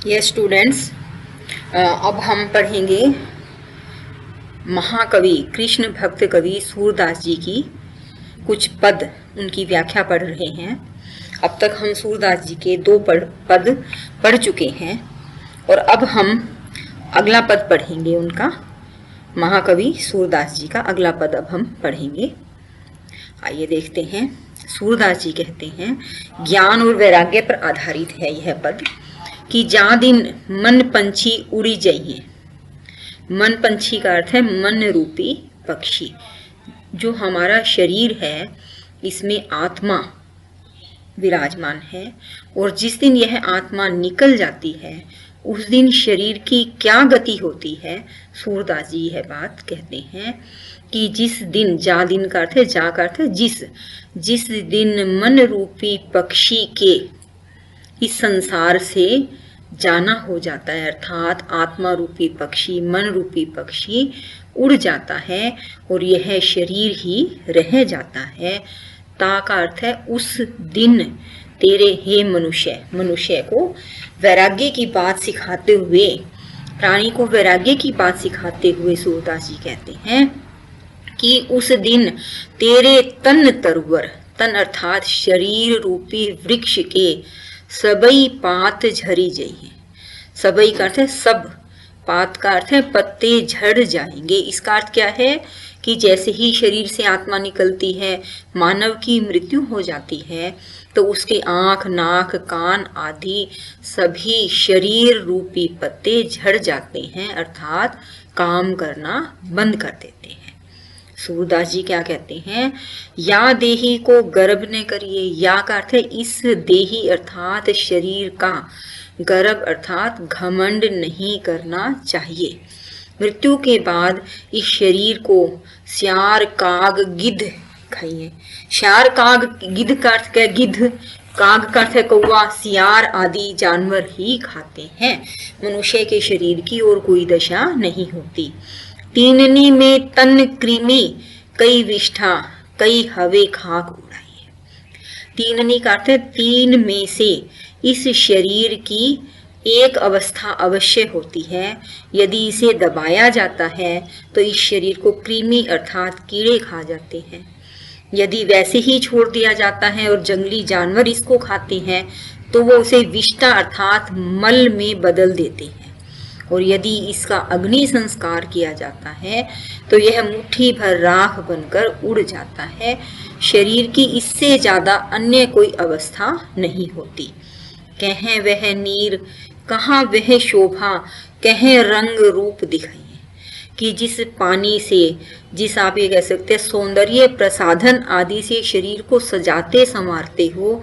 ये स्टूडेंट्स, अब हम पढ़ेंगे महाकवि कृष्ण भक्त कवि सूरदास जी की कुछ पद, उनकी व्याख्या पढ़ रहे हैं। अब तक हम सूरदास जी के दो पद पढ़ चुके हैं और अब हम अगला पद पढ़ेंगे उनका। महाकवि सूरदास जी का अगला पद अब हम पढ़ेंगे। आइए देखते हैं। सूरदास जी कहते हैं, ज्ञान और वैराग्य पर आधारित है यह पद कि जा दिन मन पंछी उड़ी जाइए। मन पंछी का अर्थ है मन रूपी पक्षी। जो हमारा शरीर है इसमें आत्मा विराजमान है और जिस दिन यह आत्मा निकल जाती है उस दिन शरीर की क्या गति होती है। सूरदास जी यह बात कहते हैं कि जिस दिन, जा दिन का अर्थ है, जा का अर्थ है जिस दिन मन रूपी पक्षी के इस संसार से जाना हो जाता है, अर्थात आत्मा रूपी पक्षी, मन रूपी पक्षी उड़ जाता है और यह शरीर ही रह जाता है। ता का अर्थ है उस दिन तेरे हे मनुष्य को वैराग्य की बात सिखाते हुए, प्राणी को वैराग्य की बात सिखाते हुए सूरदास जी कहते हैं कि उस दिन तेरे तन तरवर, तन अर्थात शरीर रूपी वृक्ष के सबई पात झरी जाइए। सबई का अर्थ है सब, पात का अर्थ है पत्ते झड़ जाएंगे। इसका अर्थ क्या है कि जैसे ही शरीर से आत्मा निकलती है, मानव की मृत्यु हो जाती है, तो उसके आंख, नाक, कान आदि सभी शरीर रूपी पत्ते झड़ जाते हैं, अर्थात काम करना बंद कर देते हैं। सूरदास जी क्या कहते हैं, या देही को गर्भ न करिए। या का अर्थ है इस देही अर्थात शरीर का, गर्भ अर्थात घमंड नहीं करना चाहिए। मृत्यु के बाद इस शरीर को श्यार, काग, गिद्ध खाइए। श्यार, काग, गिद्ध का अर्थ क्या है? गिद्ध, काग का अर्थ है कौवा, सियार आदि जानवर ही खाते हैं। मनुष्य के शरीर की और कोई दशा नहीं होती। तीननी में तन कृमि कई विष्ठा कई हवे खाक उड़ाइए। तीननी का अर्थ है तीन में से इस शरीर की एक अवस्था अवश्य होती है। यदि इसे दबाया जाता है तो इस शरीर को कृमि अर्थात कीड़े खा जाते हैं। यदि वैसे ही छोड़ दिया जाता है और जंगली जानवर इसको खाते हैं तो वो उसे विष्ठा अर्थात मल में बदल देते हैं। और यदि इसका अग्नि संस्कार किया जाता है तो यह मुट्ठी भर राख बनकर उड़ जाता है। शरीर की इससे ज्यादा अन्य कोई अवस्था नहीं होती। कहें वह नीर, कहाँ वह शोभा, कहें रंग रूप दिखाइए। कि जिस पानी से, जिस आप ये कह सकते हैं सौंदर्य प्रसाधन आदि से शरीर को सजाते संवारते हो,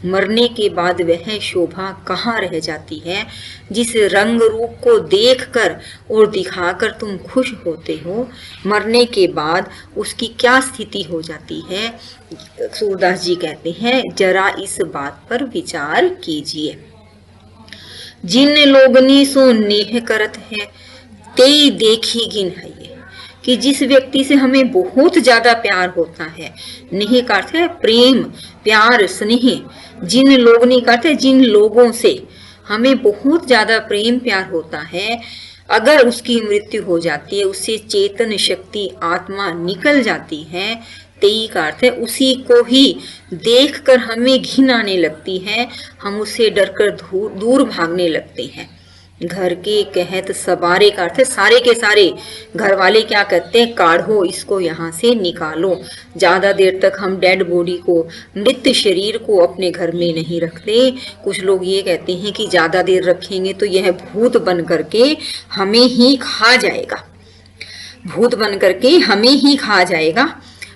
मरने के बाद वह शोभा कहाँ रह जाती है। जिस रंग रूप को देखकर और दिखाकर तुम खुश होते हो, मरने के बाद उसकी क्या स्थिति हो जाती है। सूरदास जी कहते हैं जरा इस बात पर विचार कीजिए। जिन लोगनी सो नेह करत है तेई देखी गिन है। कि जिस व्यक्ति से हमें बहुत ज्यादा प्यार होता है, नेह का अर्थ है प्रेम, प्यार, स्नेह। जिन लोगनी का अर्थ है जिन लोगों से हमें बहुत ज्यादा प्रेम प्यार होता है, अगर उसकी मृत्यु हो जाती है, उससे चेतन शक्ति आत्मा निकल जाती है, तेई का अर्थ है उसी को ही देखकर हमें घिन आने लगती है, हम उससे डरकर दूर भागने लगते हैं। घर के कहत सबारे का अर्थ है सारे के सारे। घर वाले क्या कहते हैं, काढ़ो इसको यहाँ से निकालो। ज्यादा देर तक हम डेड बॉडी को, मृत शरीर को अपने घर में नहीं रखते। कुछ लोग ये कहते हैं कि ज्यादा देर रखेंगे तो यह भूत बन करके हमें ही खा जाएगा, भूत बन करके हमें ही खा जाएगा।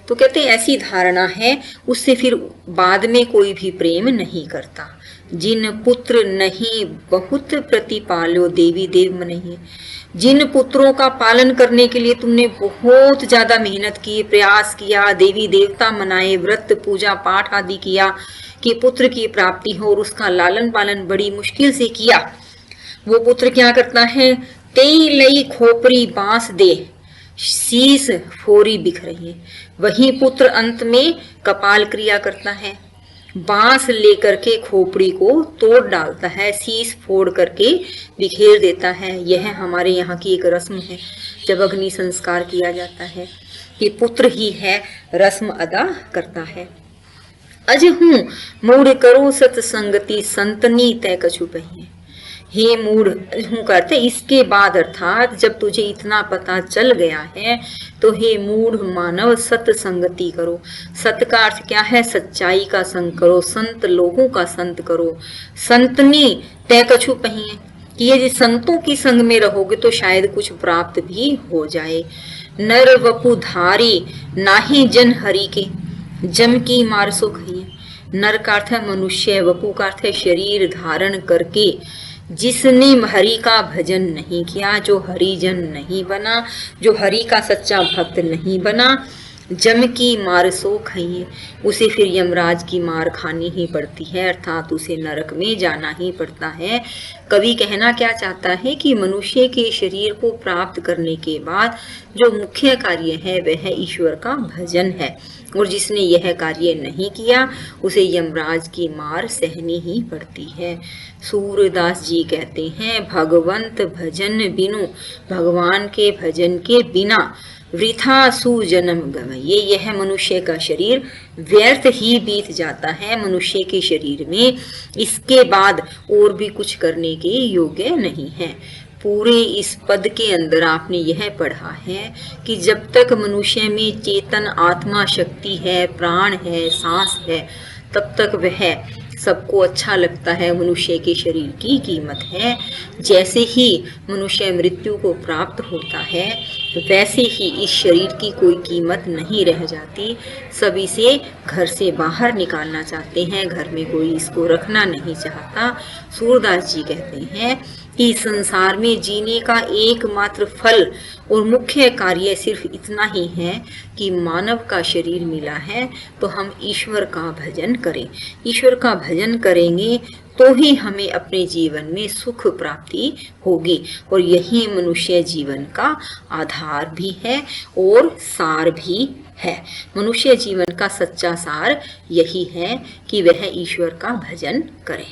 तो कहते हैं ऐसी धारणा है, उससे फिर बाद में कोई भी प्रेम नहीं करता। जिन पुत्र नहीं बहुत प्रतिपालो देवी देव मनहि। जिन पुत्रों का पालन करने के लिए तुमने बहुत ज्यादा मेहनत की, प्रयास किया, देवी देवता मनाए, व्रत पूजा पाठ आदि किया कि पुत्र की प्राप्ति हो और उसका लालन पालन बड़ी मुश्किल से किया, वो पुत्र क्या करता है, तेई लई खोपरी बांस दे शीस फोरी बिख रही है। वही पुत्र अंत में कपाल क्रिया करता है। बांस लेकर के खोपड़ी को तोड़ डालता है, शीश फोड़ करके बिखेर देता है। यह हमारे यहाँ की एक रस्म है जब अग्नि संस्कार किया जाता है कि पुत्र ही है रस्म अदा करता है। अज हूँ मूढ़ करो सत्संगति संतनी तय कछु पहिए। हे मूढ़ हूँ करते इसके बाद, अर्थात जब तुझे इतना पता चल गया है तो हे मूढ़ मानव सत्संगति करो। सत का अर्थ क्या है? सच्चाई का संग करो, संत लोगों का संत करो। संतनी तय कछु पहिए कि यदि संतों की संग में रहोगे तो शायद कुछ प्राप्त भी हो जाए। नर वपु धारी नाहि जन हरि के, जम की मार सो खइए। नर का अर्थ है मनुष्य, वपु का अर्थ है शरीर धारण करके। जिसने हरि का भजन नहीं किया, जो हरिजन नहीं बना, जो हरि का सच्चा भक्त नहीं बना, जम की मार सो खाइए, उसे फिर यमराज की मार खानी ही पड़ती है, अर्थात उसे नरक में जाना ही पड़ता है। कवि कहना क्या चाहता है कि मनुष्य के शरीर को प्राप्त करने के बाद जो मुख्य कार्य है वह ईश्वर का भजन है, और जिसने यह कार्य नहीं किया उसे यमराज की मार सहनी ही पड़ती है। सूरदास जी कहते हैं, भगवंत भजन बिनु, भगवान के भजन के बिना वृथा सुजन्म गवैये। यह मनुष्य का शरीर व्यर्थ ही बीत जाता है। मनुष्य के शरीर में इसके बाद और भी कुछ करने के योग्य नहीं है। पूरे इस पद के अंदर आपने यह पढ़ा है कि जब तक मनुष्य में चेतन आत्मा शक्ति है, प्राण है, सांस है, तब तक वह सबको अच्छा लगता है। मनुष्य के शरीर की कीमत है। जैसे ही मनुष्य मृत्यु को प्राप्त होता है वैसे ही इस शरीर की कोई कीमत नहीं रह जाती। सब इसे घर से बाहर निकालना चाहते हैं, घर में कोई इसको रखना नहीं चाहता। सूरदास जी कहते हैं कि संसार में जीने का एकमात्र फल और मुख्य कार्य सिर्फ इतना ही है कि मानव का शरीर मिला है तो हम ईश्वर का भजन करें। ईश्वर का भजन करेंगे तो ही हमें अपने जीवन में सुख प्राप्ति होगी, और यही मनुष्य जीवन का आधार भी है और सार भी है। मनुष्य जीवन का सच्चा सार यही है कि वह ईश्वर का भजन करे।